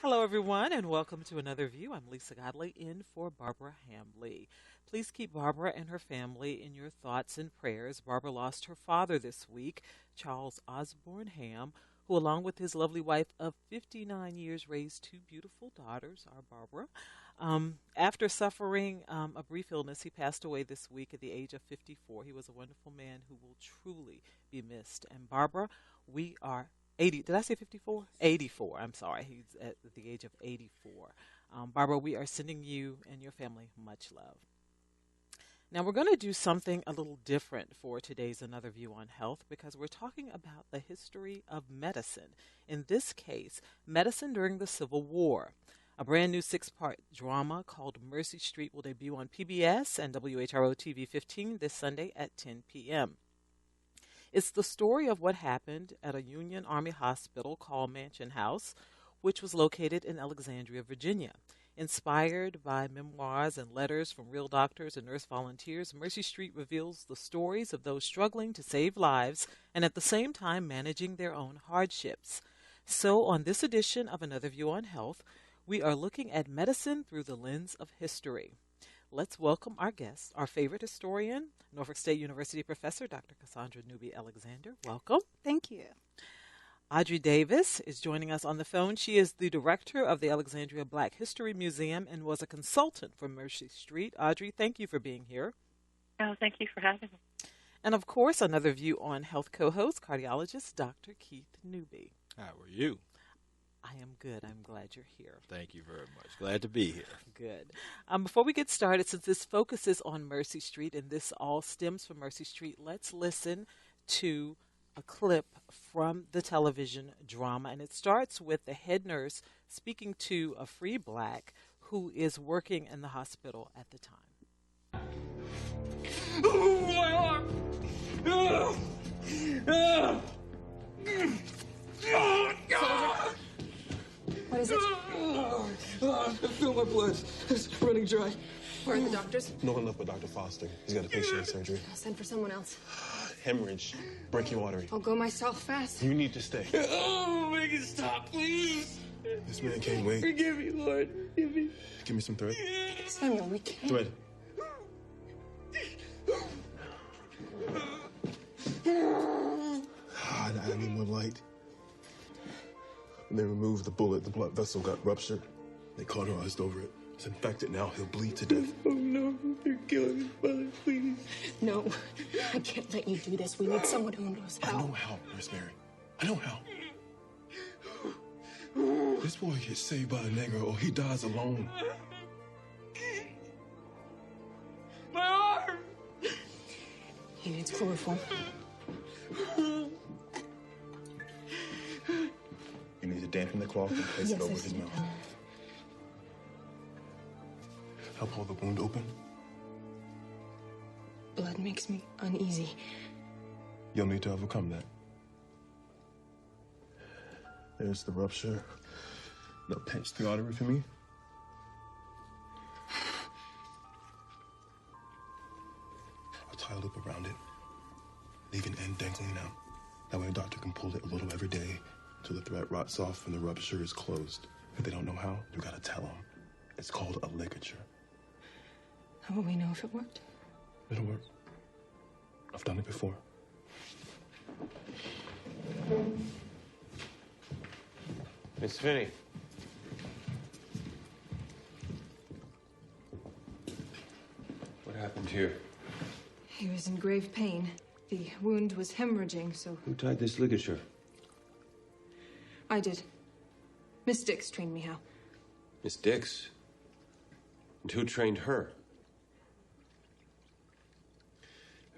Hello, everyone, and welcome to another view. I'm Lisa Godley in for Barbara Hamley. Please keep Barbara and her family in your thoughts and prayers. Barbara lost her father this week, Charles Osborne Ham, who, along with his lovely wife of 59 years, raised two beautiful daughters, our Barbara. After suffering a brief illness, he passed away this week at the age of 54. He was a wonderful man who will truly be missed. And Barbara, we are 80, did I say 54? 84, I'm sorry. He's at the age of 84. Barbara, we are sending you and your family much love. Now, we're going to do something a little different for today's Another View on Health because we're talking about the history of medicine. In this case, medicine during the Civil War. A brand new 6-part drama called Mercy Street will debut on PBS and WHRO-TV 15 this Sunday at 10 p.m. It's the story of what happened at a Union Army hospital called Mansion House, which was located in Alexandria, Virginia. Inspired by memoirs and letters from real doctors and nurse volunteers, Mercy Street reveals the stories of those struggling to save lives and at the same time managing their own hardships. So on this edition of Another View on Health, we are looking at medicine through the lens of history. Let's welcome our guest, our favorite historian, Norfolk State University professor, Dr. Cassandra Newby-Alexander. Welcome. Thank you. Audrey Davis is joining us on the phone. She is the director of the Alexandria Black History Museum and was a consultant for Mercy Street. Audrey, thank you for being here. Oh, thank you for having me. And of course, Another View on Health co-host, cardiologist, Dr. Keith Newby. How are you? I am good. I'm glad you're here. Thank you very much. Glad to be here. Good. Before we get started, since this focuses on Mercy Street and this all stems from Mercy Street, let's listen to a clip from the television drama. And it starts with the head nurse speaking to a free black who is working in the hospital at the time. Oh, my arm! Oh, oh. Oh, God. What is it? I feel my blood. It's running dry. Where are the doctors? No one left but Dr. Foster. He's got a patient in surgery. I'll send for someone else. Hemorrhage. Brachial artery. I'll go myself fast. You need to stay. Oh, make it stop, please. This man can't wait. Forgive me, Lord. Forgive me. Give me some thread. Samuel, we can't. Thread. I need more light. When they removed the bullet, the blood vessel got ruptured. They cauterized over it. It's infected now. He'll bleed to death. Oh, no. They're killing his mother, please. No, I can't let you do this. We need someone who knows I how. know how, Miss Mary. I know how. This boy gets saved by a nigger or he dies alone. My arm! He needs chloroform. You need to dampen the cloth and place it over his mouth. Help hold the wound open. Blood makes me uneasy. You'll need to overcome that. There's the rupture. Now pinch the artery for me. I'll tie a loop around it. Leave an end dangling out. That way a doctor can pull it a little every day until the thread rots off and the rupture is closed. If they don't know how, you gotta tell them. It's called a ligature. How will we know if it worked? It'll work. I've done it before. Miss Finney. What happened here? He was in grave pain. The wound was hemorrhaging, so Who tied this ligature? I did. Miss Dix trained me how. Miss Dix? And who trained her?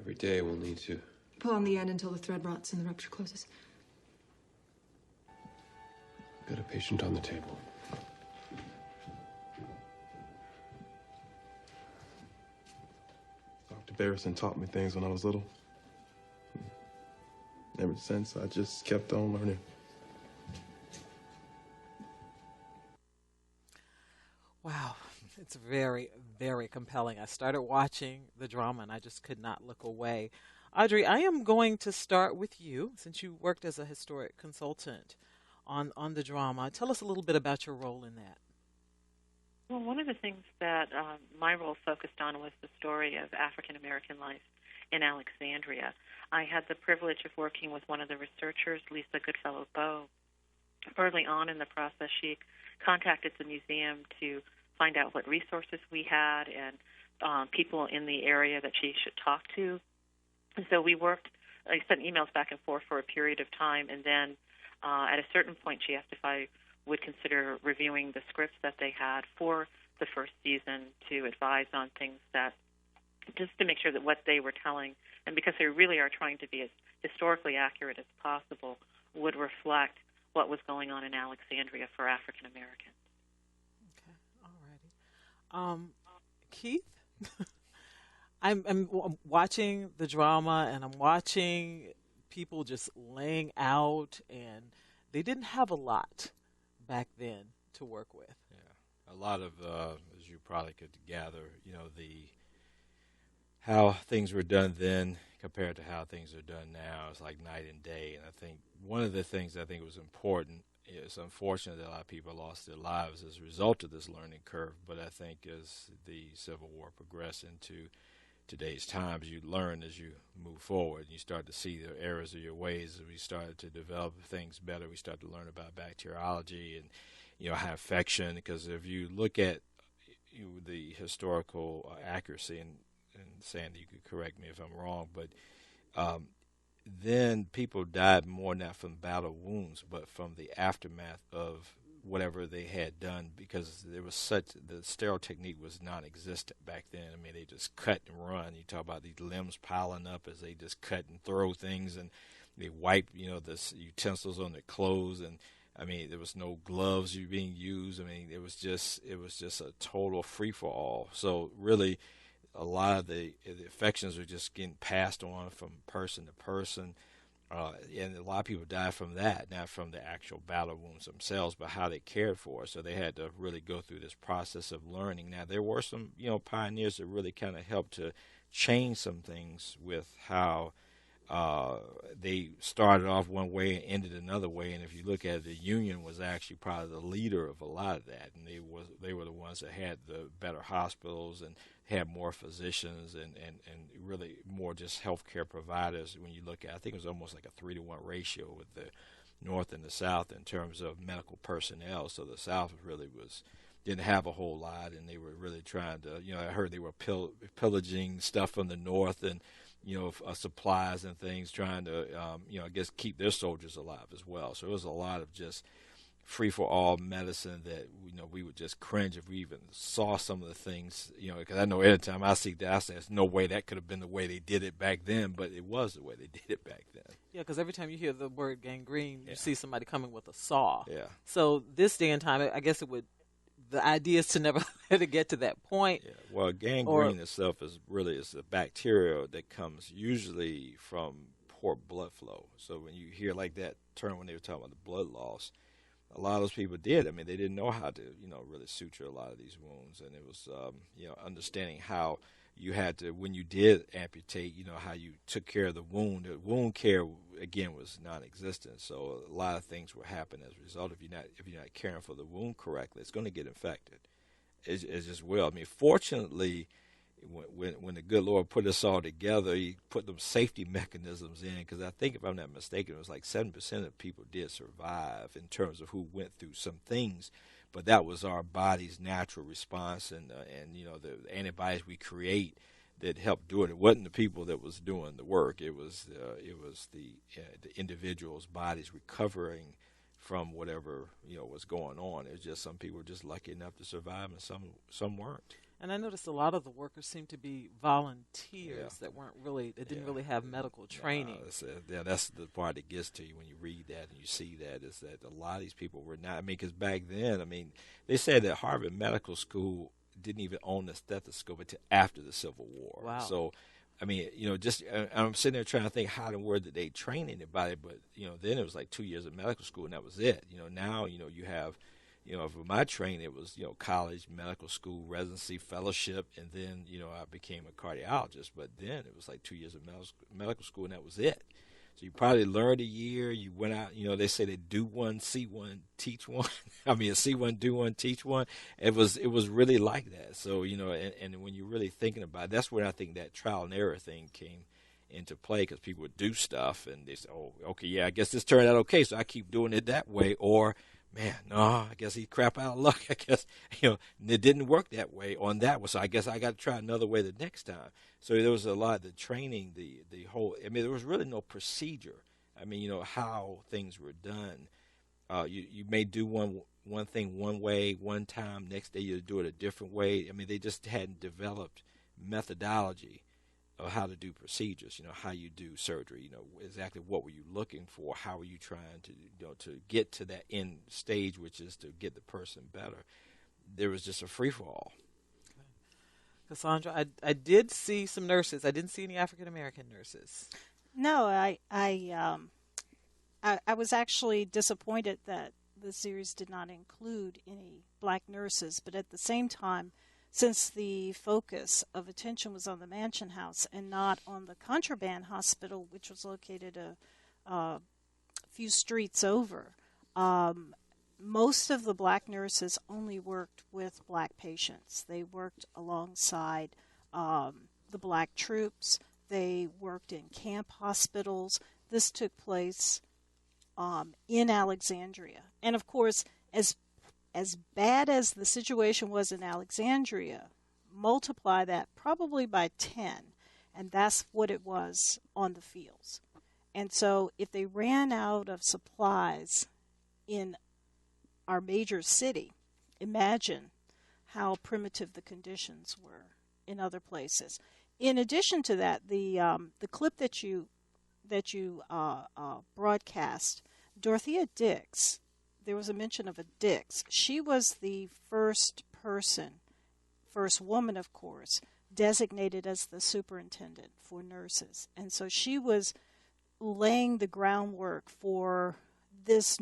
Every day we'll need to... Pull on the end until the thread rots and the rupture closes. Got a patient on the table. Dr. Barrison taught me things when I was little. Ever since, I just kept on learning. Wow, it's very, very compelling. I started watching the drama and I just could not look away. Audrey, I am going to start with you since you worked as a historic consultant on the drama. Tell us a little bit about your role in that. Well, one of the things that my role focused on was the story of African American life in Alexandria. I had the privilege of working with one of the researchers, Lisa Goodfellow-Bowe. Early on in the process, she contacted the museum to find out what resources we had and people in the area that she should talk to. And so we worked, I sent emails back and forth for a period of time, and then at a certain point she asked if I would consider reviewing the scripts that they had for the first season to advise on things that, just to make sure that what they were telling, and because they really are trying to be as historically accurate as possible, would reflect what was going on in Alexandria for African Americans. Okay, all righty. Keith, I'm watching the drama, and I'm watching people just laying out, and they didn't have a lot back then to work with. Yeah, a lot of, as you probably could gather, how things were done then compared to how things are done now is like night and day. And I think one of the things I think was important, it's unfortunate that a lot of people lost their lives as a result of this learning curve, but I think as the Civil War progressed into today's times, you learn as you move forward. You start to see the errors of your ways. We started to develop things better. We started to learn about bacteriology and, how infection, because if you look at the historical accuracy, and Sandy, you could correct me if I'm wrong, but then people died more not from battle wounds, but from the aftermath of whatever they had done, because there was the sterile technique was non-existent back then. I mean, they just cut and run. You talk about these limbs piling up as they just cut and throw things, and they wipe, the utensils on their clothes, and I mean, there was no gloves being used. I mean, it was just a total free-for-all. So really, a lot of the infections are just getting passed on from person to person. And a lot of people die from that, not from the actual battle wounds themselves, but how they cared for it. So they had to really go through this process of learning. Now, there were some, pioneers that really kind of helped to change some things with how they started off one way and ended another way. And if you look at it, the Union was actually probably the leader of a lot of that. And they were the ones that had the better hospitals and had more physicians and really more just healthcare providers. When you look at, I think it was almost like a 3-to-1 ratio with the North and the South in terms of medical personnel. So the South really didn't have a whole lot, and they were really trying to, I heard they were pillaging stuff from the North and, supplies and things, trying to, I guess keep their soldiers alive as well. So it was a lot of just free-for-all medicine that, we would just cringe if we even saw some of the things, because I know every time I see that, I say, there's no way that could have been the way they did it back then, but it was the way they did it back then. Yeah, because every time you hear the word gangrene, you see somebody coming with a saw. Yeah. So this day and time, I guess the idea is to never let it get to that point. Yeah. Well, gangrene itself is a bacteria that comes usually from poor blood flow. So when you hear like that term when they were talking about the blood loss, a lot of those people did. I mean, they didn't know how to, really suture a lot of these wounds. And it was, understanding how you had to, when you did amputate, how you took care of the wound. The wound care, again, was non-existent. So a lot of things will happen as a result. If you're not caring for the wound correctly, it's going to get infected. It just will. I mean, fortunately, when the good Lord put us all together, He put them safety mechanisms in, because I think, if I'm not mistaken, it was like 7% of people did survive in terms of who went through some things, but that was our body's natural response, and the antibodies we create that helped do it. It wasn't the people that was doing the work. It was the individual's bodies recovering from whatever was going on. It was just some people were just lucky enough to survive, and some weren't. And I noticed a lot of the workers seemed to be volunteers that didn't really have medical training. That's the part that gets to you when you read that and you see that, is that a lot of these people were not. I mean, because back then, they said that Harvard Medical School didn't even own the stethoscope until after the Civil War. Wow. So, I'm sitting there trying to think how in the world did they train anybody, but, then it was like 2 years of medical school and that was it. Now, you have, for my training, it was, college, medical school, residency, fellowship, and then, I became a cardiologist. But then it was like 2 years of medical school, and that was it. So you probably learned a year. You went out, they say they do one, see one, teach one. I mean, see one, do one, teach one. It was really like that. So, and when you're really thinking about it, that's where I think that trial and error thing came into play, because people would do stuff and they say, oh, okay, yeah, I guess this turned out okay, so I keep doing it that way. Or, man, no, I guess he crap out of luck. I guess, it didn't work that way on that one, so I guess I got to try another way the next time. So there was a lot of the training, the whole, there was really no procedure. How things were done. You may do one thing one way one time, next day you do it a different way. They just hadn't developed methodology of how to do procedures, how you do surgery, exactly what were you looking for, how were you trying to, to get to that end stage, which is to get the person better. There was just a free-for-all. Okay. Cassandra, I did see some nurses. I didn't see any African-American nurses. No, I was actually disappointed that the series did not include any black nurses, but at the same time, since the focus of attention was on the Mansion House and not on the Contraband Hospital, which was located a few streets over, most of the black nurses only worked with black patients. They worked alongside the black troops. They worked in camp hospitals. This took place in Alexandria. And, of course, as bad as the situation was in Alexandria, multiply that probably by 10, and that's what it was on the fields. And so if they ran out of supplies in our major city, imagine how primitive the conditions were in other places. In addition to that, the clip that you broadcast, Dorothea Dix, there was a mention of a Dix. She was the first woman, of course, designated as the superintendent for nurses. And so she was laying the groundwork for this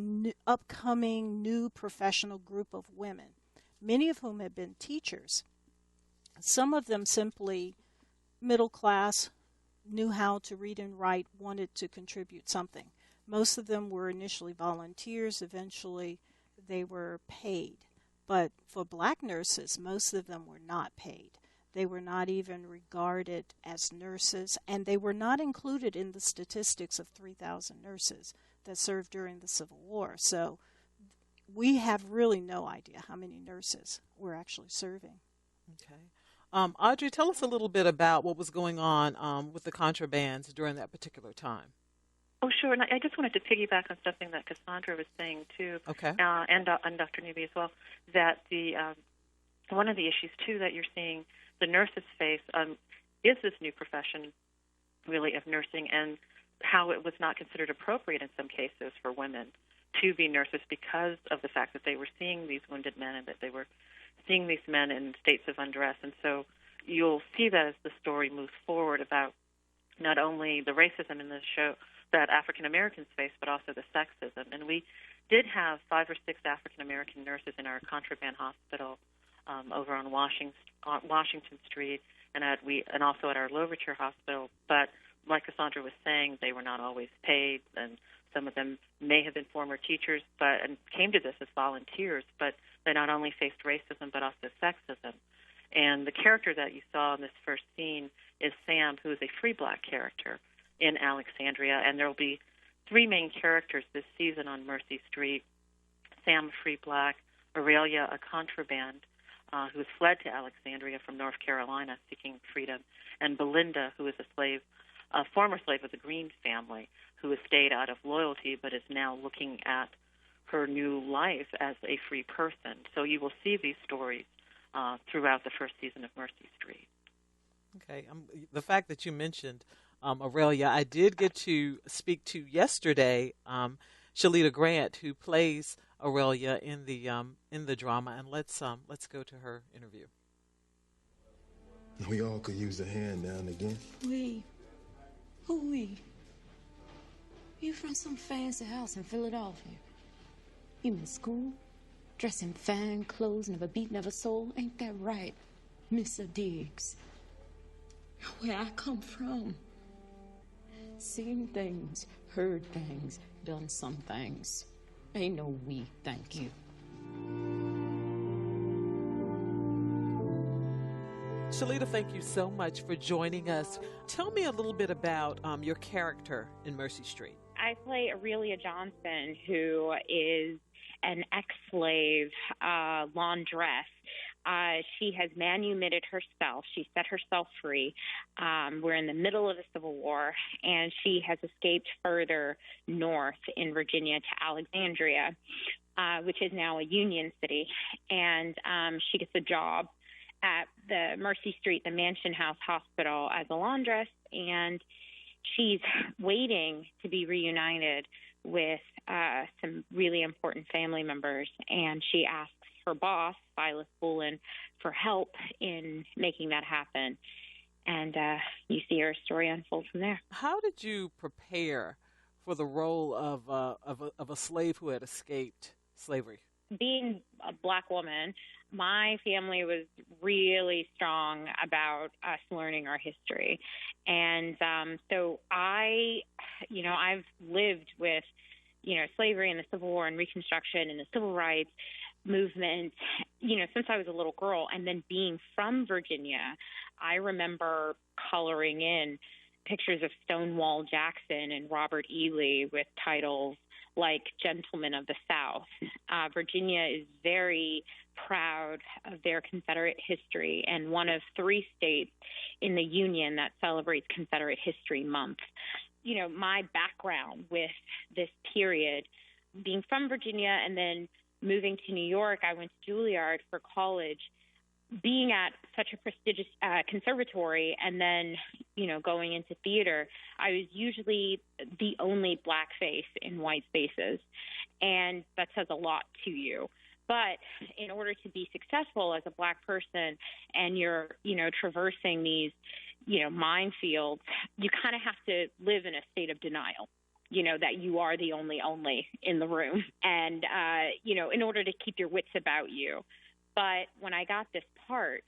upcoming new professional group of women, many of whom had been teachers. Some of them simply middle class, knew how to read and write, wanted to contribute something. Most of them were initially volunteers. Eventually, they were paid. But for black nurses, most of them were not paid. They were not even regarded as nurses, and they were not included in the statistics of 3,000 nurses that served during the Civil War. So we have really no idea how many nurses were actually serving. Okay. Audrey, tell us a little bit about what was going on with the contrabands during that particular time. Oh, sure. And I just wanted to piggyback on something that Cassandra was saying, too, okay. And Dr. Newby as well, that one of the issues, too, that you're seeing the nurses face is this new profession, really, of nursing, and how it was not considered appropriate in some cases for women to be nurses because of the fact that they were seeing these wounded men and that they were seeing these men in states of undress. And so you'll see that as the story moves forward about not only the racism in the show that African Americans face, but also the sexism. And we did have 5 or 6 African American nurses in our Contraband Hospital over on Washington Street, and also at our Louverture Hospital. But like Cassandra was saying, they were not always paid, and some of them may have been former teachers, and came to this as volunteers. But they not only faced racism, but also sexism. And the character that you saw in this first scene is Sam, who is a free black character in Alexandria, and there will be 3 main characters this season on Mercy Street: Sam, a free black; Aurelia, a contraband who has fled to Alexandria from North Carolina seeking freedom; and Belinda, who is a former slave of the Green family, who has stayed out of loyalty but is now looking at her new life as a free person. So you will see these stories throughout the first season of Mercy Street. Okay. The fact that you mentioned Aurelia, I did get to speak to yesterday Shalita Grant, who plays Aurelia in the drama, and let's go to her interview. We all could use a hand now and again. We? Who we? You from some fancy house in Philadelphia. You in school, dressing fine clothes, never beat, never sold. Ain't that right, Mr. Diggs? Where I come from, seen things, heard things, done some things. Ain't no we, thank you. Shalita, thank you so much for joining us. Tell me a little bit about your character in Mercy Street. I play Aurelia Johnson, who is an ex-slave laundress. She has manumitted herself. She set herself free. We're in the middle of the Civil War, and she has escaped further north in Virginia to Alexandria, which is now a Union city. And she gets a job at the Mercy Street, the Mansion House Hospital, as a laundress, and she's waiting to be reunited with some really important family members, and she asks her boss, Silas Bullen, for help in making that happen. And you see her story unfold from there. How did you prepare for the role of a slave who had escaped slavery? Being a Black woman, my family was really strong about us learning our history. And so I've lived with, slavery and the Civil War and Reconstruction and the Civil Rights movement, since I was a little girl. And then being from Virginia, I remember coloring in pictures of Stonewall Jackson and Robert E. Lee with titles like Gentlemen of the South. Virginia is very proud of their Confederate history and one of 3 states in the Union that celebrates Confederate History Month. My background with this period, being from Virginia and then moving to New York, I went to Juilliard for college. Being at such a prestigious conservatory and then, going into theater, I was usually the only Black face in white spaces. And that says a lot to you. But in order to be successful as a Black person and you're, traversing these, minefields, you kind of have to live in a state of denial. That you are the only in the room. And, in order to keep your wits about you. But when I got this part,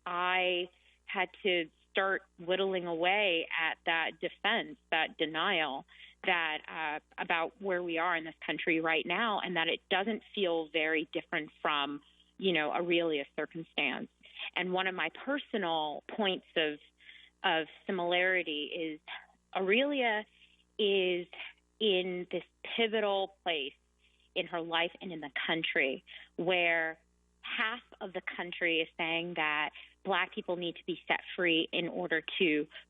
I had to start whittling away at that defense, that denial, that about where we are in this country right now, and that it doesn't feel very different from, Aurelia's circumstance. And one of my personal points of similarity is Aurelia is in this pivotal place in her life and in the country where half of the country is saying that Black people need to be set free in order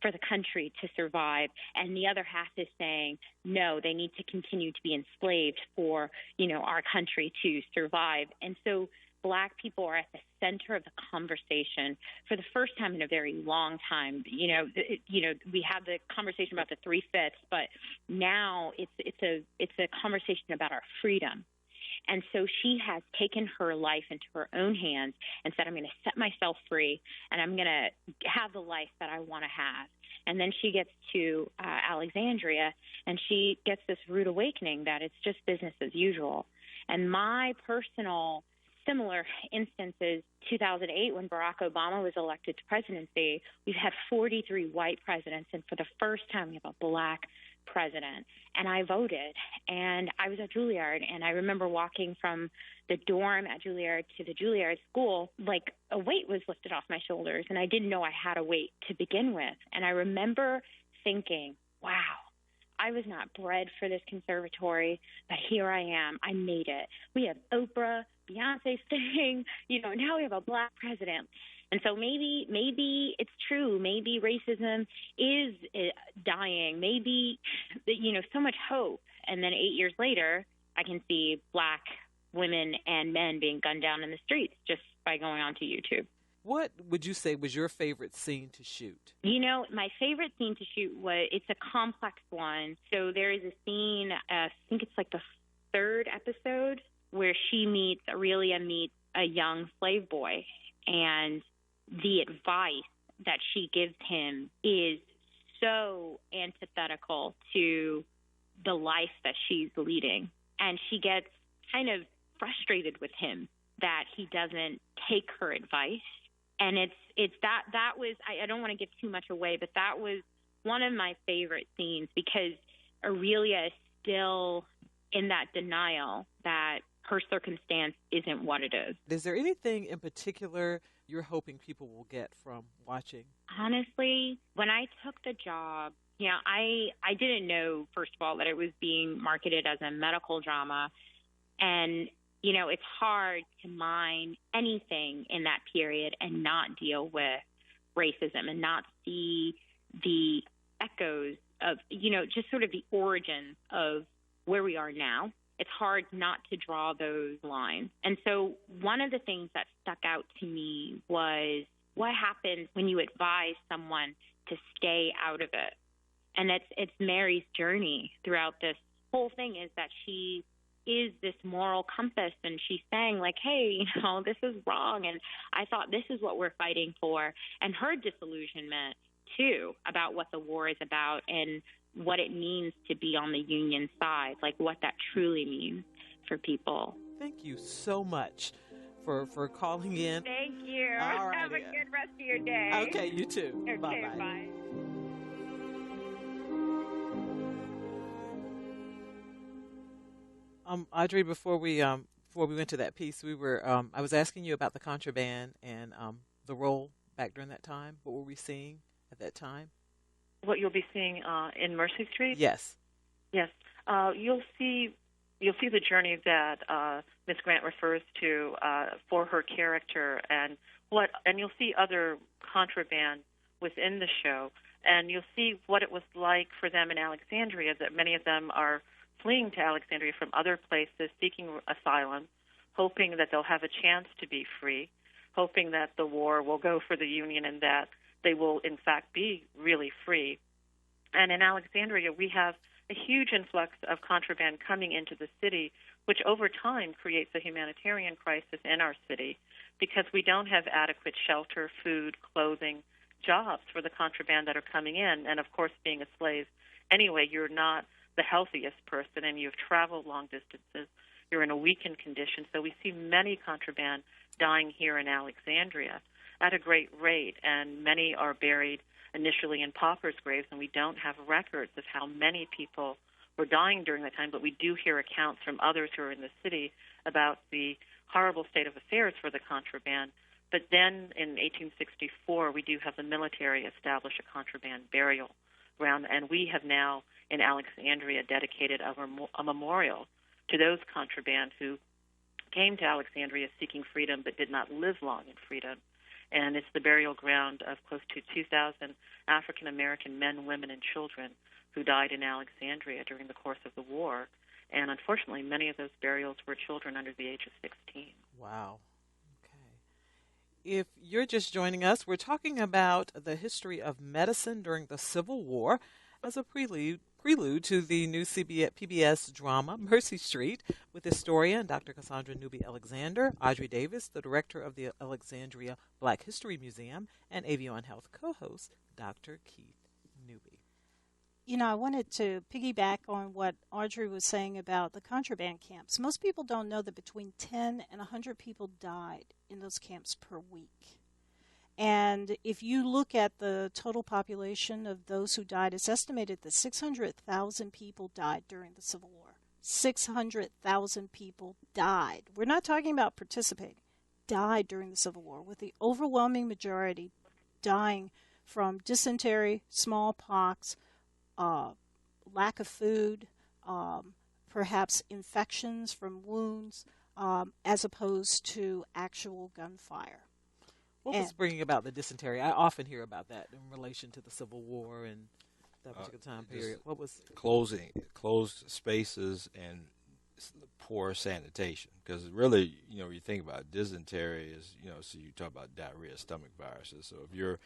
for the country to survive. And the other half is saying, no, they need to continue to be enslaved for, our country to survive. And so Black people are at the center of the conversation for the first time in a very long time. We had the conversation about the 3/5, but now it's a conversation about our freedom. And so she has taken her life into her own hands and said, I'm going to set myself free and I'm going to have the life that I want to have. And then she gets to Alexandria and she gets this rude awakening that it's just business as usual. And my personal similar instances, 2008, when Barack Obama was elected to presidency, we've had 43 white presidents, and for the first time we have a Black president. And I voted, and I was at Juilliard, and I remember walking from the dorm at Juilliard to the Juilliard school, like a weight was lifted off my shoulders, and I didn't know I had a weight to begin with. And I remember thinking, wow, I was not bred for this conservatory, but here I am. I made it. We have Oprah, Beyonce singing, now we have a Black president. And so maybe it's true. Maybe racism is dying. Maybe, so much hope. And then 8 years later, I can see Black women and men being gunned down in the streets just by going onto YouTube. What would you say was your favorite scene to shoot? My favorite scene to shoot it's a complex one. So there is a scene, I think it's like the 3rd episode, where Aurelia meets a young slave boy. And the advice that she gives him is so antithetical to the life that she's leading. And she gets kind of frustrated with him that he doesn't take her advice. And it's that was, I don't want to give too much away, but that was one of my favorite scenes because Aurelia is still in that denial that her circumstance isn't what it is. Is there anything in particular you're hoping people will get from watching? Honestly, when I took the job, I didn't know, first of all, that it was being marketed as a medical drama. And, it's hard to mine anything in that period and not deal with racism and not see the echoes of, just sort of the origins of where we are now. It's hard not to draw those lines. And so one of the things that stuck out to me was what happens when you advise someone to stay out of it. And it's Mary's journey throughout this whole thing is that she is this moral compass, and she's saying, like, hey, this is wrong, and I thought this is what we're fighting for. And her disillusionment, too, about what the war is about and what it means to be on the Union side, like what that truly means for people. Thank you so much for calling in. Thank you. All right. Have a good rest of your day. Okay, you too. Okay, Bye-bye. bye. Audrey, before we went to that piece, we were I was asking you about the contraband and the role back during that time. What were we seeing at that time? What you'll be seeing in Mercy Street? Yes. Yes. You'll see the journey that Miss Grant refers to for her character, and you'll see other contraband within the show, and you'll see what it was like for them in Alexandria. That many of them are fleeing to Alexandria from other places, seeking asylum, hoping that they'll have a chance to be free, hoping that the war will go for the Union and that they will, in fact, be really free. And in Alexandria, we have a huge influx of contraband coming into the city, which over time creates a humanitarian crisis in our city because we don't have adequate shelter, food, clothing, jobs for the contraband that are coming in. And, of course, being a slave, anyway, you're not the healthiest person and you've traveled long distances. You're in a weakened condition. So we see many contraband dying here in Alexandria at a great rate, and many are buried initially in paupers' graves, and we don't have records of how many people were dying during that time, but we do hear accounts from others who are in the city about the horrible state of affairs for the contraband. But then in 1864, we do have the military establish a contraband burial ground, and we have now in Alexandria dedicated a memorial to those contraband who came to Alexandria seeking freedom but did not live long in freedom. And it's the burial ground of close to 2,000 African-American men, women, and children who died in Alexandria during the course of the war. And unfortunately, many of those burials were children under the age of 16. Wow. Okay. If you're just joining us, we're talking about the history of medicine during the Civil War as a prelude to the new PBS drama, Mercy Street, with historian Dr. Cassandra Newby-Alexander, Audrey Davis, the director of the Alexandria Black History Museum, and AV1 Health co-host Dr. Keith Newby. I wanted to piggyback on what Audrey was saying about the contraband camps. Most people don't know that between 10 and 100 people died in those camps per week. And if you look at the total population of those who died, it's estimated that 600,000 people died during the Civil War. 600,000 people died. We're not talking about participating. Died during the Civil War, with the overwhelming majority dying from dysentery, smallpox, lack of food, perhaps infections from wounds, as opposed to actual gunfire. What was bringing about the dysentery? I often hear about that in relation to the Civil War and that particular time period. What was closed spaces and poor sanitation? Because really, you think about it, dysentery is, so you talk about diarrhea, stomach viruses. So if you're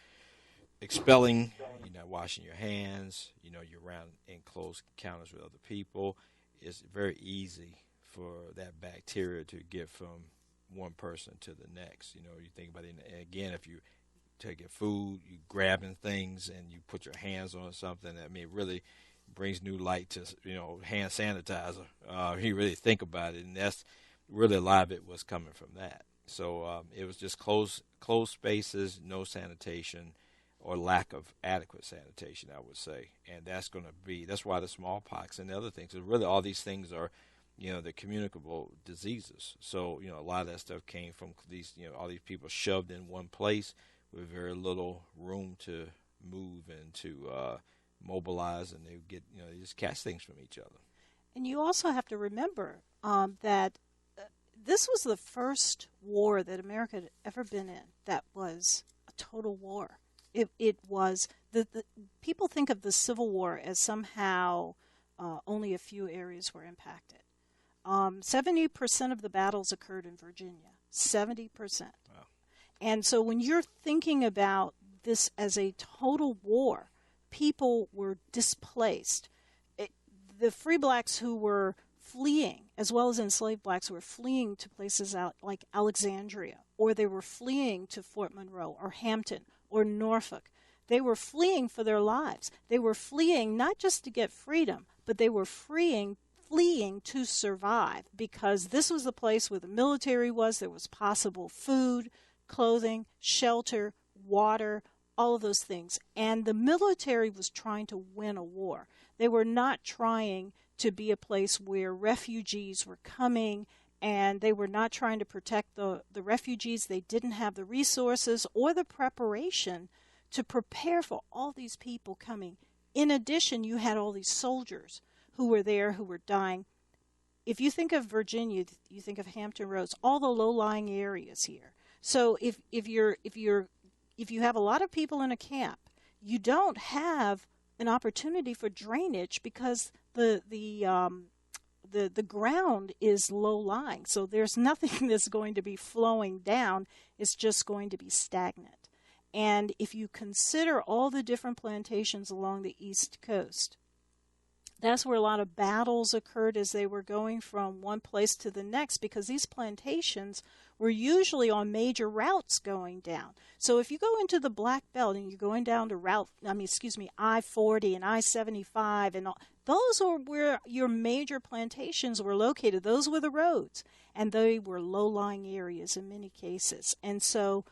expelling, you're not washing your hands, you're around enclosed encounters with other people, it's very easy for that bacteria to get from one person to the next. You think about it, and again, if you take your food, you grabbing things and you put your hands on something, it really brings new light to, hand sanitizer. You really think about it, and that's really a lot of it was coming from that. So it was just closed spaces, no sanitation, or lack of adequate sanitation, I would say. And that's why the smallpox and the other things, really all these things are, they're communicable diseases. So, a lot of that stuff came from these, all these people shoved in one place with very little room to move and to mobilize, and they just catch things from each other. And you also have to remember that this was the first war that America had ever been in that was a total war. It was the people think of the Civil War as somehow only a few areas were impacted. 70% of the battles occurred in Virginia. 70%. Wow. And so when you're thinking about this as a total war, people were displaced. The free blacks who were fleeing, as well as enslaved blacks who were fleeing to places out like Alexandria, or they were fleeing to Fort Monroe or Hampton or Norfolk. They were fleeing for their lives. They were fleeing not just to get freedom, but they were fleeing to survive, because this was the place where the military was. There was possible food, clothing, shelter, water, all of those things. And the military was trying to win a war. They were not trying to be a place where refugees were coming, and they were not trying to protect the refugees. They didn't have the resources or the preparation to prepare for all these people coming. In addition, you had all these soldiers who were there, who were dying. If you think of Virginia, you think of Hampton Roads, all the low-lying areas here. So if you have a lot of people in a camp, you don't have an opportunity for drainage because the ground is low-lying. So there's nothing that's going to be flowing down. It's just going to be stagnant. And if you consider all the different plantations along the East Coast, that's where a lot of battles occurred as they were going from one place to the next, because these plantations were usually on major routes going down. So if you go into the Black Belt and you're going down to I-40 and I-75 and all, those are where your major plantations were located. Those were the roads, and they were low-lying areas in many cases. And so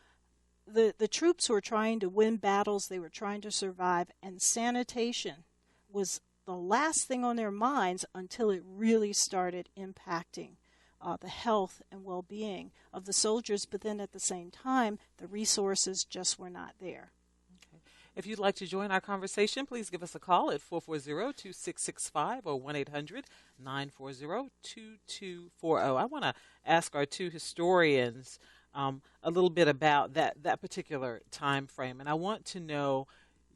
the troops were trying to win battles. They were trying to survive, and sanitation was the last thing on their minds until it really started impacting the health and well-being of the soldiers. But then at the same time, the resources just were not there. Okay. If you'd like to join our conversation, please give us a call at 440-2665 or 1-800-940-2240. I want to ask our two historians a little bit about that particular time frame. And I want to know,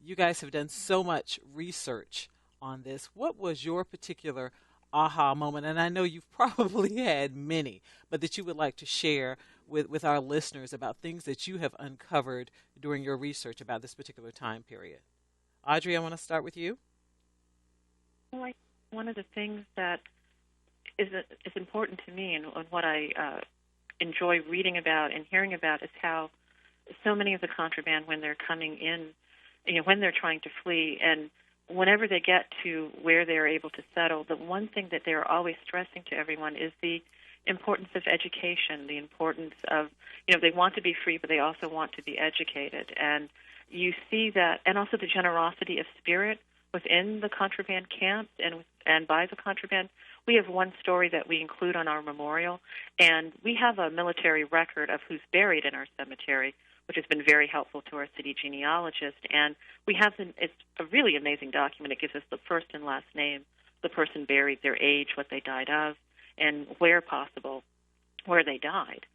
you guys have done so much research on this. What was your particular aha moment? And I know you've probably had many, but that you would like to share with our listeners about things that you have uncovered during your research about this particular time period. Audrey, I want to start with you. Well, one of the things that is important to me, and what I enjoy reading about and hearing about, is how so many of the contraband, when they're coming in, when they're trying to flee, and whenever they get to where they're able to settle, the one thing that they're always stressing to everyone is the importance of education, the importance of, they want to be free, but they also want to be educated. And you see that, and also the generosity of spirit within the contraband camps and by the contraband. We have one story that we include on our memorial, and we have a military record of who's buried in our cemetery, which has been very helpful to our city genealogist. And we have it's a really amazing document. It gives us the first and last name, the person buried, their age, what they died of, and where possible, where they died.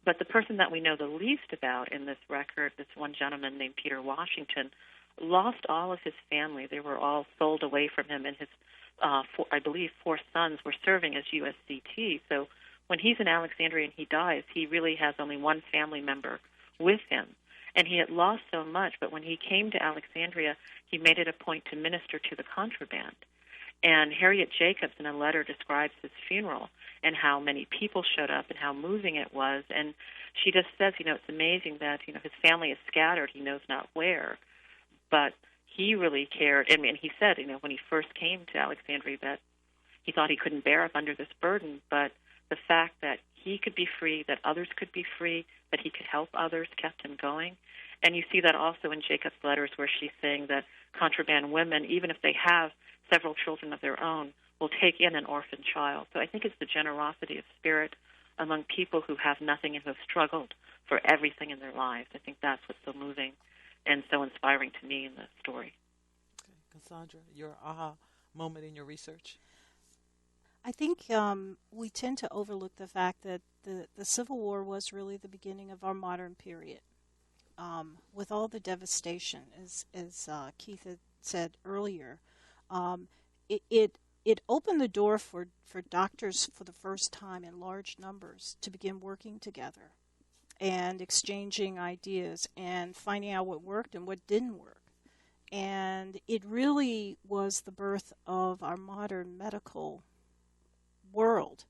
But the person that we know the least about in this record, this one gentleman named Peter Washington, lost all of his family. They were all sold away from him, and his, I believe, 4 sons were serving as USCT. So when he's in Alexandria and he dies, he really has only one family member with him. And he had lost so much, but when he came to Alexandria, he made it a point to minister to the contraband. And Harriet Jacobs, in a letter, describes his funeral and how many people showed up and how moving it was. And she just says, it's amazing that, his family is scattered, he knows not where. But he really cared. I mean, he said, when he first came to Alexandria, that he thought he couldn't bear up under this burden. But the fact that he could be free, that others could be free, that he could help others, kept him going. And you see that also in Jacob's letters, where she's saying that contraband women, even if they have several children of their own, will take in an orphan child. So I think it's the generosity of spirit among people who have nothing and who have struggled for everything in their lives. I think that's what's so moving and so inspiring to me in the story. Okay. Cassandra, your aha moment in your research? I think we tend to overlook the fact that the Civil War was really the beginning of our modern period. With all the devastation, as Keith had said earlier, it opened the door for doctors for the first time in large numbers to begin working together and exchanging ideas and finding out what worked and what didn't work. And it really was the birth of our modern medical world.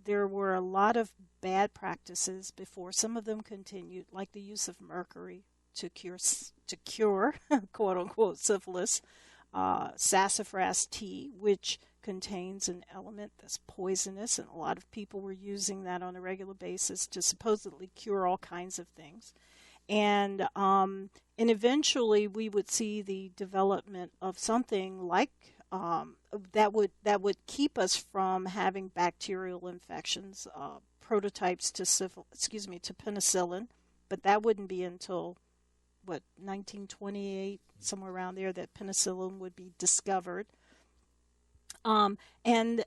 There were a lot of bad practices before. Some of them continued, like the use of mercury to cure quote unquote syphilis, sassafras tea, which contains an element that's poisonous, and a lot of people were using that on a regular basis to supposedly cure all kinds of things. And eventually we would see the development of something like that would keep us from having bacterial infections, prototypes to penicillin, but that wouldn't be until 1928, somewhere around there, that penicillin would be discovered. And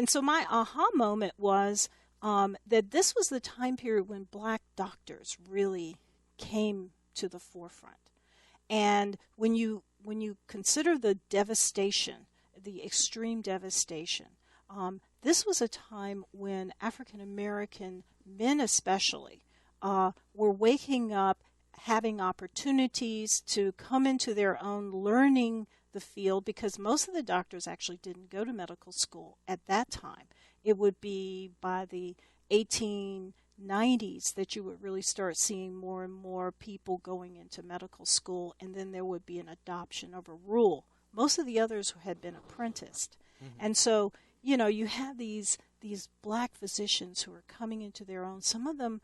so my aha moment was that this was the time period when black doctors really came to the forefront. And when you consider the devastation, the extreme devastation, this was a time when African American men especially were waking up, having opportunities to come into their own, learning the field, because most of the doctors actually didn't go to medical school at that time. It would be by the 1890s that you would really start seeing more and more people going into medical school, and then there would be an adoption of a rule. Most of the others had been apprenticed. Mm-hmm. And so, you have these black physicians who are coming into their own, some of them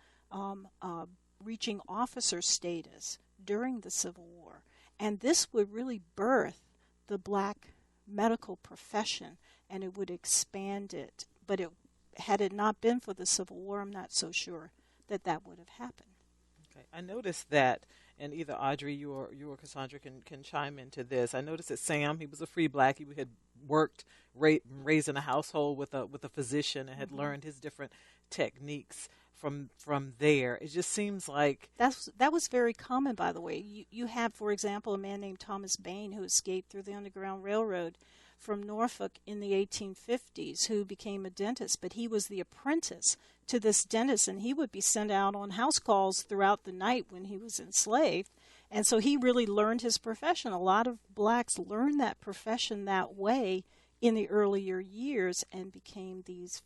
reaching officer status during the Civil War. And this would really birth the black medical profession, and it would expand it. But had it not been for the Civil War, I'm not so sure that would have happened. Okay, I noticed that, and either Audrey, you or Cassandra can chime into this. I noticed that Sam, he was a free black. He had worked, raised in a household with a physician, and had mm-hmm. learned his different techniques from there. It just seems like that was very common, by the way. You have, for example, a man named Thomas Bain who escaped through the Underground Railroad from Norfolk in the 1850s, who became a dentist, but he was the apprentice to this dentist, and he would be sent out on house calls throughout the night when he was enslaved. And so he really learned his profession. A lot of blacks learned that profession that way in the earlier years and became these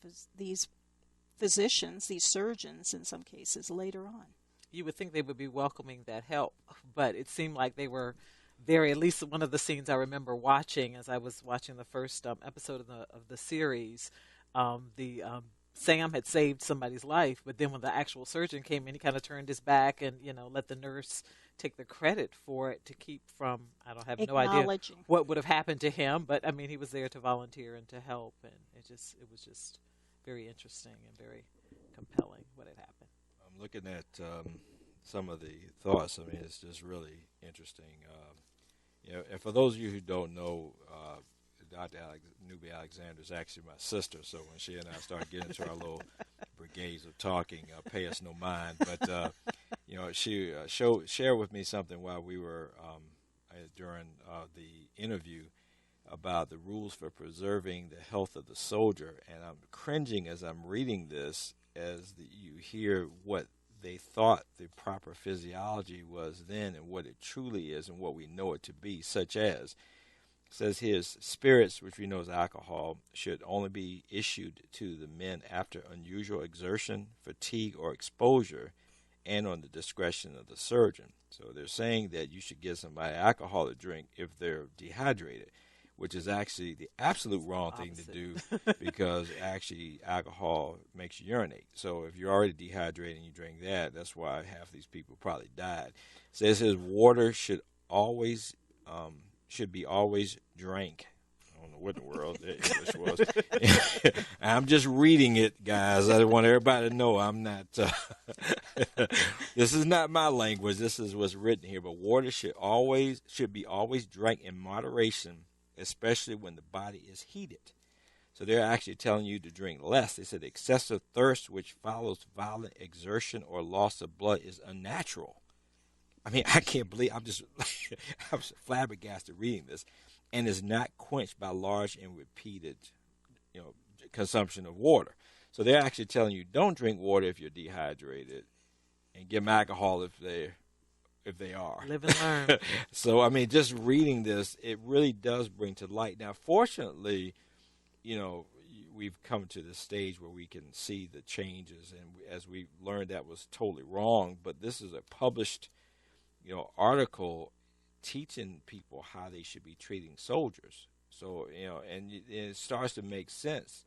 physicians, these surgeons in some cases later on. You would think they would be welcoming that help, but it seemed like they were very, at least one of the scenes I remember watching as I was watching the first episode of the series, Sam had saved somebody's life, but then when the actual surgeon came in, he kind of turned his back and, let the nurse take the credit for it to keep from, I have no idea what would have happened to him, but I mean, he was there to volunteer and to help, and it was just very interesting and very compelling what had happened. I'm looking at some of the thoughts. I mean, it's just really interesting. And for those of you who don't know, Dr. Newby-Alexander is actually my sister, so when she and I start getting into our little brigades of talking, pay us no mind. But, she shared with me something while we were during the interview about the rules for preserving the health of the soldier. And I'm cringing as I'm reading this as you hear what they thought the proper physiology was then and what it truly is and what we know it to be, such as, it says here, spirits, which we know is alcohol, should only be issued to the men after unusual exertion, fatigue, or exposure, and on the discretion of the surgeon. So they're saying that you should give somebody alcohol to drink if they're dehydrated. which is actually the absolute wrong thing to do because actually alcohol makes you urinate. So if you're already dehydrated and you drink that, that's why half these people probably died. So it says water should be always drank. I don't know what in the world the English was. I'm just reading it, guys. I want everybody to know I'm not. This is not my language. This is what's written here. But water should be always drank in moderation, especially when the body is heated. So they're actually telling you to drink less. They said excessive thirst, which follows violent exertion or loss of blood, is unnatural. I mean, I can't believe I'm flabbergasted reading this, and is not quenched by large and repeated, consumption of water. So they're actually telling you don't drink water if you're dehydrated, and give them alcohol if they are. Live and learn. So I mean, just reading this, it really does bring to light. Now, fortunately, we've come to this stage where we can see the changes, and as we learned, that was totally wrong. But this is a published article teaching people how they should be treating soldiers. So, and it starts to make sense,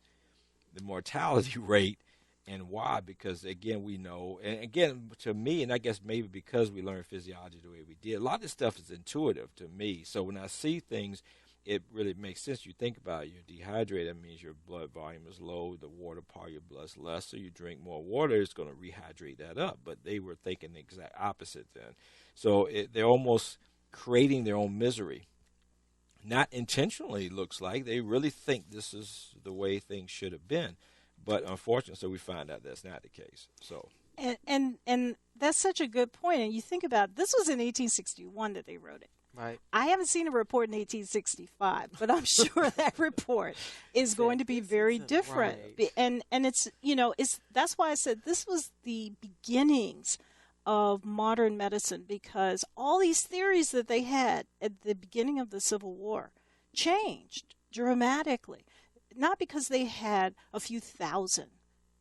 the mortality rate and why, because again, we know, and again, to me, and I guess maybe because we learned physiology the way we did, a lot of this stuff is intuitive to me. So when I see things, it really makes sense. You think about it, you're dehydrated, that means your blood volume is low, the water part of your blood is less, so you drink more water, it's going to rehydrate that up. But they were thinking the exact opposite then. So they're almost creating their own misery. Not intentionally, looks like. They really think this is the way things should have been. But unfortunately, so we find out that's not the case. So And that's such a good point. And you think about, this was in 1861 that they wrote it. Right. I haven't seen a report in 1865, but I'm sure that report is going to be very different. Right. And it's that's why I said this was the beginnings of modern medicine, because all these theories that they had at the beginning of the Civil War changed dramatically. Not because they had a few thousand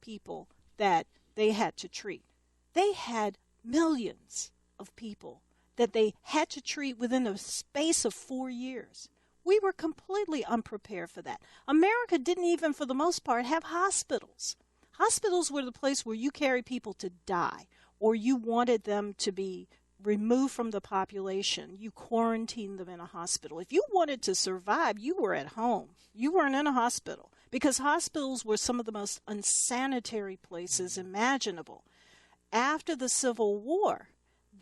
people that they had to treat. They had millions of people that they had to treat within a space of 4 years. We were completely unprepared for that. America didn't even, for the most part, have hospitals. Hospitals were the place where you carry people to die, or you wanted them to be removed from the population. You quarantined them in a hospital. If you wanted to survive, you were at home. You weren't in a hospital, because hospitals were some of the most unsanitary places imaginable. After the Civil War,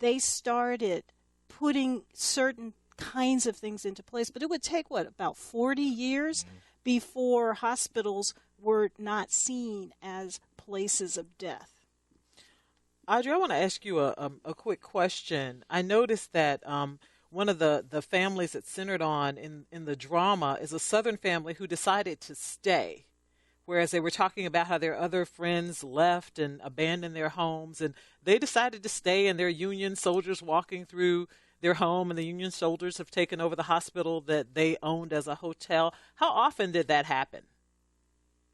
they started putting certain kinds of things into place, but it would take, about 40 years before hospitals were not seen as places of death. Audrey, I want to ask you a quick question. I noticed that one of the families that's centered on in the drama is a Southern family who decided to stay, whereas they were talking about how their other friends left and abandoned their homes, and they decided to stay, and their Union soldiers walking through their home, and the Union soldiers have taken over the hospital that they owned as a hotel. How often did that happen?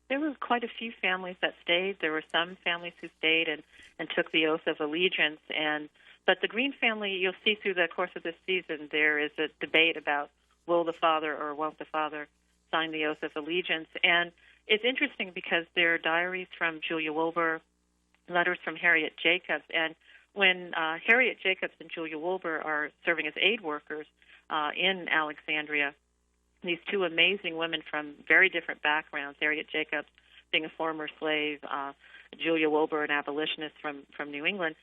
There were quite a few families that stayed. There were some families who stayed and took the oath of allegiance. But the Green family, you'll see through the course of this season, there is a debate about will the father or won't the father sign the oath of allegiance. And it's interesting because there are diaries from Julia Wilbur, letters from Harriet Jacobs. And when Harriet Jacobs and Julia Wilbur are serving as aid workers in Alexandria, these two amazing women from very different backgrounds, Harriet Jacobs being a former slave, Julia Wilbur, an abolitionist from New England,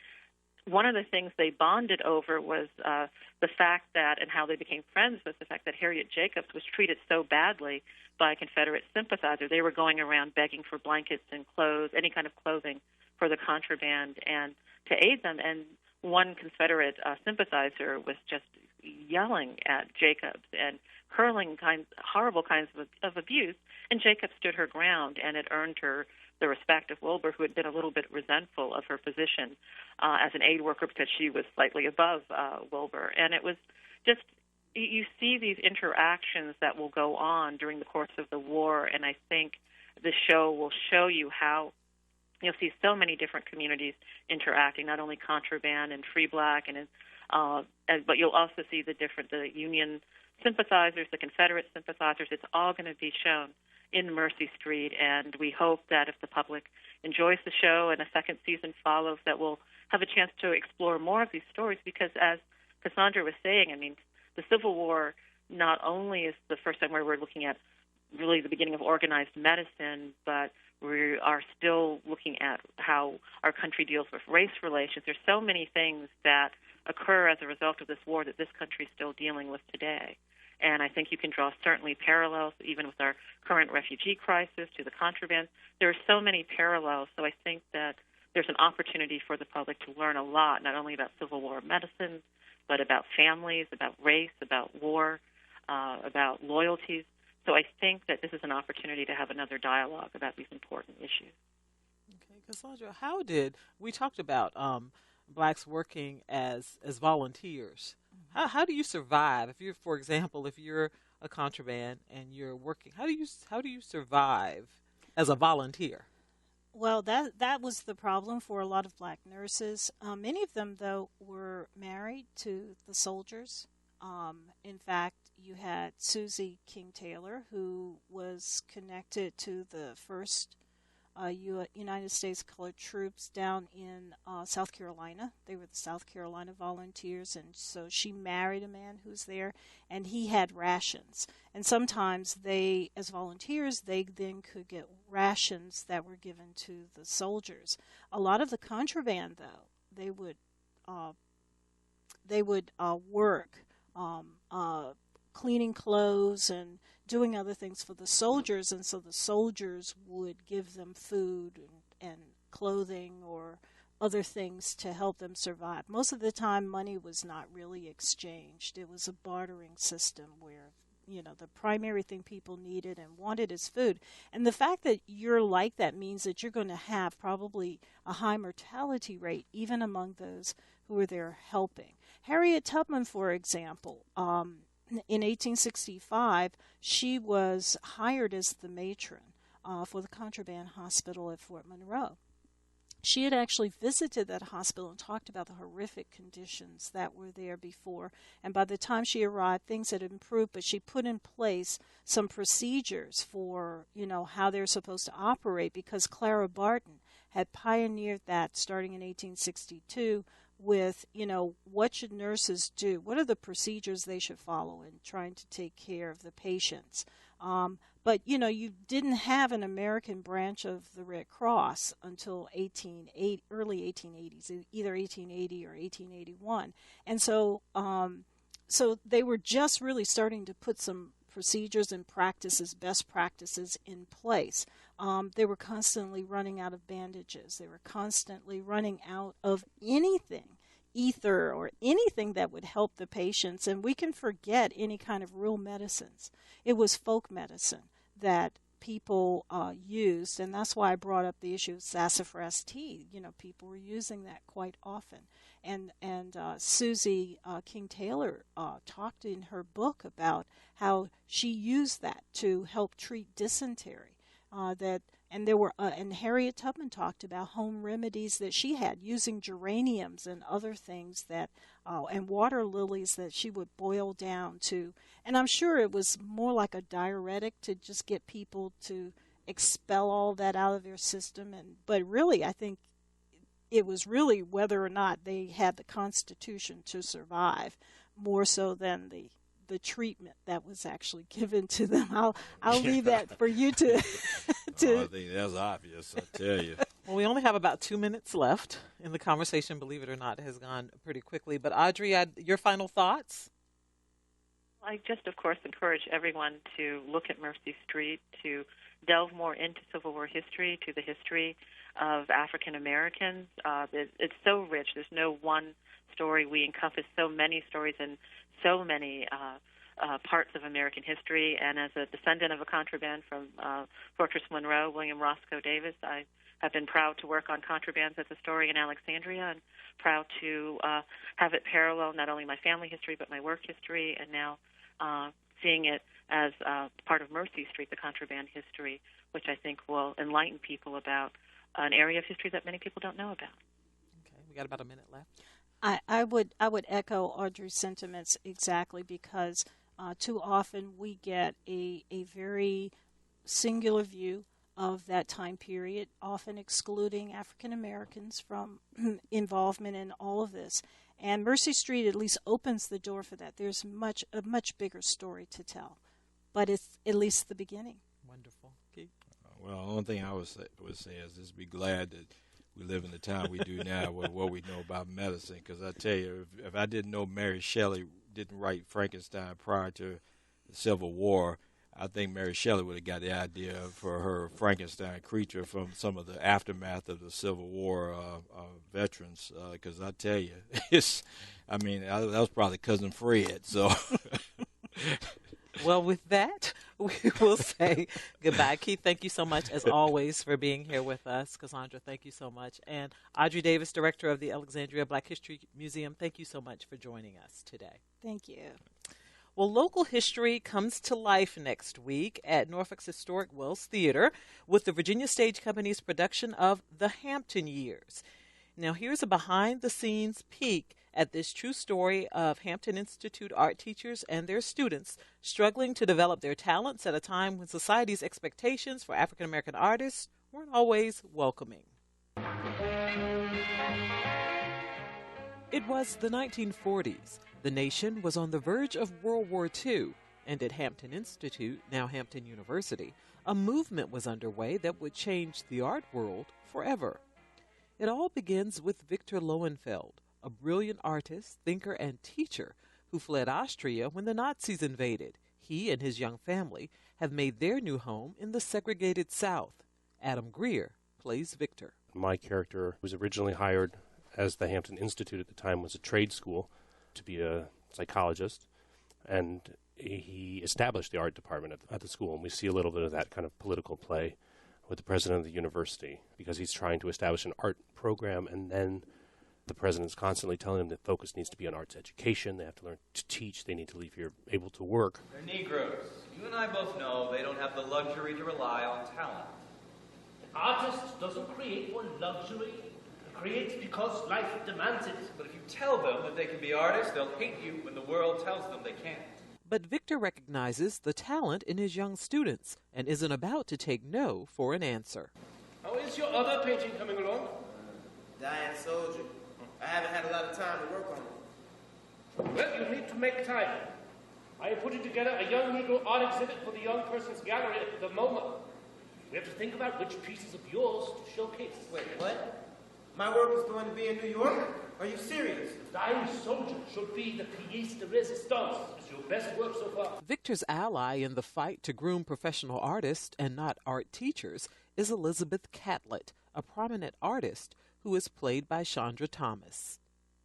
one of the things they bonded over was the fact that, and how they became friends, was the fact that Harriet Jacobs was treated so badly by a Confederate sympathizer. They were going around begging for blankets and clothes, any kind of clothing for the contraband, and to aid them. And one Confederate sympathizer was just yelling at Jacobs and hurling horrible kinds of abuse, and Jacobs stood her ground, and it earned her the respect of Wilbur, who had been a little bit resentful of her position as an aid worker because she was slightly above Wilbur. And it was just, you see these interactions that will go on during the course of the war, and I think the show will show you how you'll see so many different communities interacting, not only contraband and free black, but you'll also see the Union sympathizers, the Confederate sympathizers. It's all going to be shown in Mercy Street, and we hope that if the public enjoys the show and a second season follows, that we'll have a chance to explore more of these stories, because as Cassandra was saying, I mean, the Civil War not only is the first time where we're looking at really the beginning of organized medicine, but we are still looking at how our country deals with race relations. There's so many things that occur as a result of this war that this country is still dealing with today. And I think you can draw certainly parallels, even with our current refugee crisis, to the contraband. There are so many parallels, so I think that there's an opportunity for the public to learn a lot, not only about Civil War medicine, but about families, about race, about war, about loyalties. So I think that this is an opportunity to have another dialogue about these important issues. Okay, Cassandra, we talked about blacks working as volunteers. Mm-hmm. How do you survive if you're, for example, if you're a contraband and you're working? How do you survive as a volunteer? Well, that was the problem for a lot of black nurses. Many of them, though, were married to the soldiers. In fact, you had Susie King Taylor, who was connected to the first United States colored troops down in South Carolina. They were the South Carolina Volunteers, and so she married a man who's there, and he had rations. And sometimes they, as volunteers, they then could get rations that were given to the soldiers. A lot of the contraband, though, they would work cleaning clothes and doing other things for the soldiers, and so the soldiers would give them food and clothing or other things to help them survive. Most of the time, money was not really exchanged. It was a bartering system where, the primary thing people needed and wanted is food. And the fact that you're like that means that you're going to have probably a high mortality rate, even among those who are there helping. Harriet Tubman, for example, in 1865, she was hired as the matron for the contraband hospital at Fort Monroe. She had actually visited that hospital and talked about the horrific conditions that were there before. And by the time she arrived, things had improved, but she put in place some procedures for, how they're supposed to operate, because Clara Barton had pioneered that starting in 1862 with, what should nurses do? What are the procedures they should follow in trying to take care of the patients? But, you didn't have an American branch of the Red Cross until early 1880s, either 1880 or 1881. And so they were just really starting to put some procedures and practices, best practices in place. They were constantly running out of bandages. They were constantly running out of anything, ether or anything that would help the patients. And we can forget any kind of real medicines. It was folk medicine that people used, and that's why I brought up the issue of sassafras tea. People were using that quite often. And Susie King Taylor talked in her book about how she used that to help treat dysentery. And Harriet Tubman talked about home remedies that she had using geraniums and other things and water lilies that she would boil down to. And I'm sure it was more like a diuretic to just get people to expel all that out of their system. But really, I think it was really whether or not they had the constitution to survive, more so than the treatment that was actually given to them. I'll leave that for you to. I think that's obvious, I tell you. Well, we only have about 2 minutes left in the conversation. Believe it or not, it has gone pretty quickly. But Audrey, your final thoughts? I just, of course, encourage everyone to look at Mercy Street, to delve more into Civil War history, to the history of African Americans. It's so rich. There's no one story. We encompass so many stories and so many parts of American history. And as a descendant of a contraband from Fortress Monroe, William Roscoe Davis, I have been proud to work on contrabands as a story in Alexandria, and proud to have it parallel not only my family history but my work history, and now seeing it as part of Mercy Street, the contraband history, which I think will enlighten people about an area of history that many people don't know about. Okay, we got about a minute left. I would echo Audrey's sentiments exactly, because Too often we get a very singular view of that time period, often excluding African Americans from involvement in all of this. And Mercy Street at least opens the door for that. There's a much bigger story to tell, but it's at least the beginning. Wonderful. Keith? Well, the only thing I would say is just be glad that we live in the time we do now with what we know about medicine. Because I tell you, if I didn't know Mary Shelley didn't write Frankenstein prior to the Civil War, I think Mary Shelley would have got the idea for her Frankenstein creature from some of the aftermath of the Civil War veterans. Because I tell you, that was probably Cousin Fred. So. Well, with that, we will say goodbye. Keith, thank you so much, as always, for being here with us. Cassandra, thank you so much. And Audrey Davis, Director of the Alexandria Black History Museum, thank you so much for joining us today. Thank you. Well, local history comes to life next week at Norfolk's historic Wells Theater with the Virginia Stage Company's production of The Hampton Years. Now, here's a behind-the-scenes peek at this true story of Hampton Institute art teachers and their students struggling to develop their talents at a time when society's expectations for African American artists weren't always welcoming. It was the 1940s. The nation was on the verge of World War II, and at Hampton Institute, now Hampton University, a movement was underway that would change the art world forever. It all begins with Victor Lowenfeld, a brilliant artist, thinker, and teacher who fled Austria when the Nazis invaded. He and his young family have made their new home in the segregated South. Adam Greer plays Victor. My character was originally hired as the Hampton Institute at the time was a trade school to be a psychologist, and he established the art department at the school, and we see a little bit of that kind of political play with the president of the university because he's trying to establish an art program, and then the president's constantly telling them that focus needs to be on arts education. They have to learn to teach. They need to leave here able to work. They're Negroes. You and I both know they don't have the luxury to rely on talent. An artist doesn't create for luxury. It creates because life demands it. But if you tell them that they can be artists, they'll hate you when the world tells them they can't. But Victor recognizes the talent in his young students and isn't about to take no for an answer. How is your other painting coming along? Dying Soldier. I haven't had a lot of time to work on it. Well, you need to make time. I am putting together a young Negro art exhibit for the Young Persons Gallery at the moment. We have to think about which pieces of yours to showcase. Wait, what? My work is going to be in New York? Are you serious? Dying Soldier should be the pièce de résistance. It's your best work so far. Victor's ally in the fight to groom professional artists and not art teachers is Elizabeth Catlett, a prominent artist who is played by Chandra Thomas.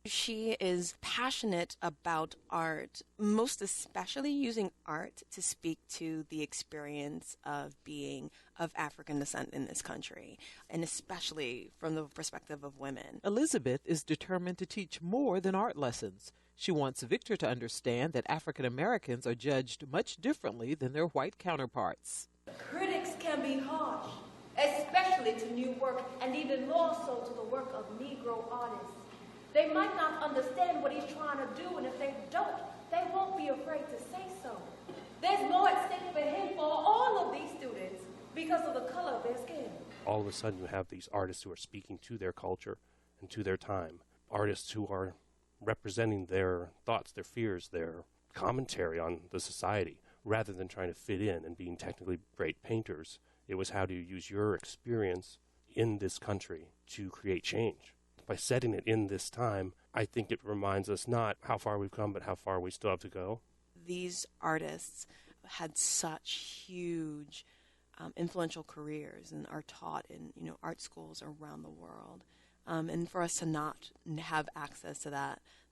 She is passionate about art, most especially using art to speak to the experience of being of African descent in this country, and especially from the perspective of women. Elizabeth is determined to teach more than art lessons. She wants Victor to understand that African Americans are judged much differently than their white counterparts. Critics can be harsh, especially to new work, and even more so to the work of Negro artists. They might not understand what he's trying to do, and if they don't, they won't be afraid to say so. There's more at stake for him, for all of these students, because of the color of their skin. All of a sudden you have these artists who are speaking to their culture and to their time. Artists who are representing their thoughts, their fears, their commentary on the society, rather than trying to fit in and being technically great painters. It was how do you use your experience in this country to create change. By setting it in this time, I think it reminds us not how far we've come, but how far we still have to go. These artists had such huge influential careers and are taught in art schools around the world. And for us to not have access to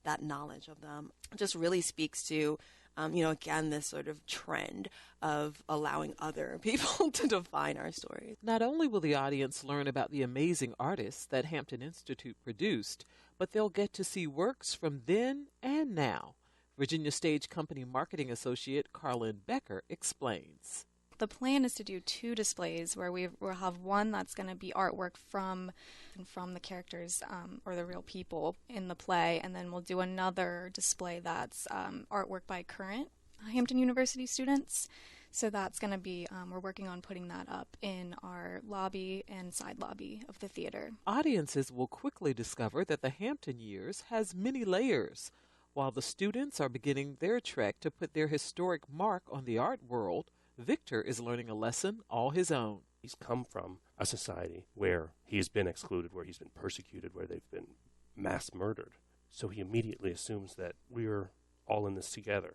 that knowledge of them just really speaks to again, this sort of trend of allowing other people to define our stories. Not only will the audience learn about the amazing artists that Hampton Institute produced, but they'll get to see works from then and now. Virginia Stage Company marketing associate Carlin Becker explains. The plan is to do 2 displays where we'll have one that's going to be artwork from the characters or the real people in the play, and then we'll do another display that's artwork by current Hampton University students. So that's going to be, we're working on putting that up in our lobby and side lobby of the theater. Audiences will quickly discover that the Hampton Years has many layers. While the students are beginning their trek to put their historic mark on the art world, Victor is learning a lesson all his own. He's come from a society where he's been excluded, where he's been persecuted, where they've been mass murdered. So he immediately assumes that we're all in this together.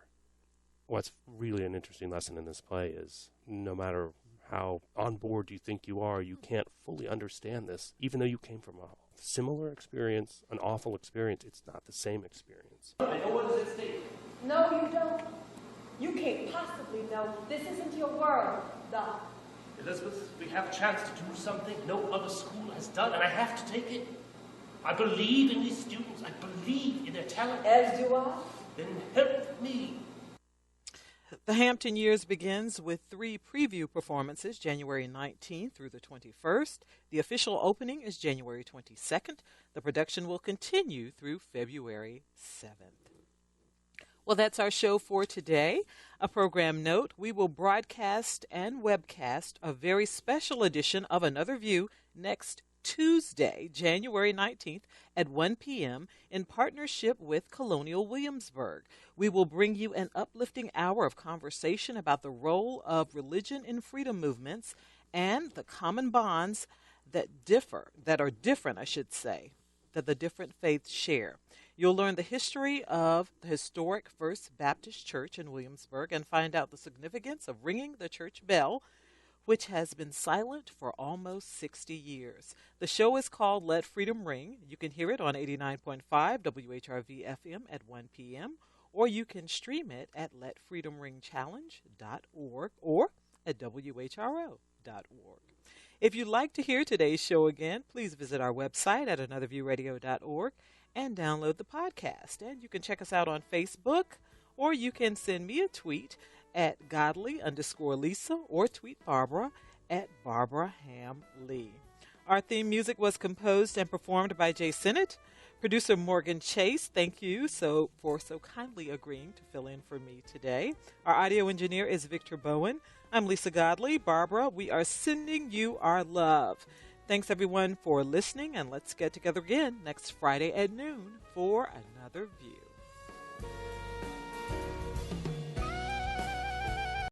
What's really an interesting lesson in this play is no matter how on board you think you are, you can't fully understand this. Even though you came from a similar experience, an awful experience, it's not the same experience. I know what is at stake. No, you don't. You can't possibly know. This isn't your world, Doc. Elizabeth, we have a chance to do something no other school has done, and I have to take it. I believe in these students. I believe in their talent. As do I. Then help me. The Hampton Years begins with 3 preview performances, January 19th through the 21st. The official opening is January 22nd. The production will continue through February 7th. Well, that's our show for today. A program note, we will broadcast and webcast a very special edition of Another View next Tuesday, January 19th at 1 p.m. in partnership with Colonial Williamsburg. We will bring you an uplifting hour of conversation about the role of religion in freedom movements and the common bonds that are different, that the different faiths share. You'll learn the history of the historic First Baptist Church in Williamsburg and find out the significance of ringing the church bell, which has been silent for almost 60 years. The show is called Let Freedom Ring. You can hear it on 89.5 WHRV-FM at 1 p.m., or you can stream it at letfreedomringchallenge.org or at WHRO.org. If you'd like to hear today's show again, please visit our website at anotherviewradio.org and download the podcast. And you can check us out on Facebook, or you can send me a tweet at godly_Lisa or tweet Barbara at Barbara Ham Lee. Our theme music was composed and performed by Jay Sennett. Producer Morgan Chase, thank you for so kindly agreeing to fill in for me today. Our audio engineer is Victor Bowen. I'm Lisa Godley. Barbara, we are sending you our love. Thanks, everyone, for listening, and let's get together again next Friday at noon for Another View.